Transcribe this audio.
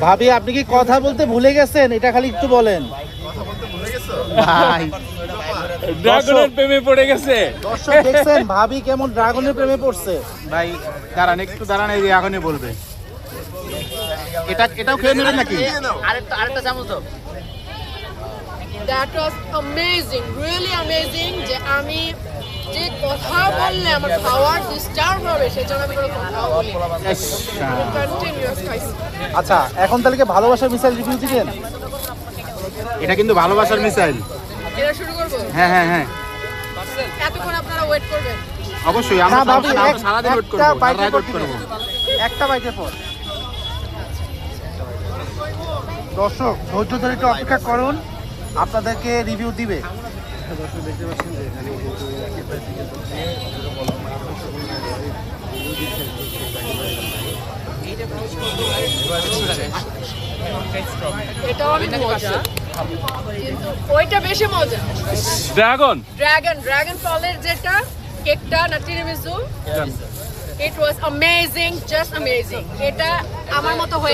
ভাবি আপনি কি কথা বলতে ভুলে গেছেন? এটা খালি একটু বলেন। ভাই ড্রাগনের প্রেমে পড়ে গেছে। দর্শক দেখছেন ভাবি কেমন ড্রাগনের প্রেমে পড়ছে। ভাই দাঁড়ান একটু দাঁড়ান, এই যে এখনই বলবে। এটাও খেয়ে নেবেন নাকি? আরেকটা চামচ দাও। That was amazing, really amazing. যে আমি যে কথা বললে আমার খাওয়ার ডিস্টার্ব হবে সেজন্য আমি কোনো কথা বলি কন্টিনিউয়াস খাইছি। আচ্ছা এখন তাহলে কি ভালোবাসার মিসাইল রিভিউ দিবেন? এটা কিন্তু ভালোবাসার মিসাইল। এটা শুরু করব? হ্যাঁ হ্যাঁ হ্যাঁ এতক্ষণ আপনারা ওয়েট করবেন? অবশ্যই, না আমরা ভাবি সারাদিন ওয়েট একটা করবো, বাইটের পর ওয়েট করবো। একটা বাইটের পর। দর্শক ধৈর্য ধরে একটু অপেক্ষা করুন, আপনাদেরকে রিভিউ দিবে। এটা অনেক মজা কিন্তু ওইটা বেশি মজা। ড্রাগন ফলের যেটা কেকটা না tiramisu, it was amazing, just amazing. এটা আমার মতো হয়ে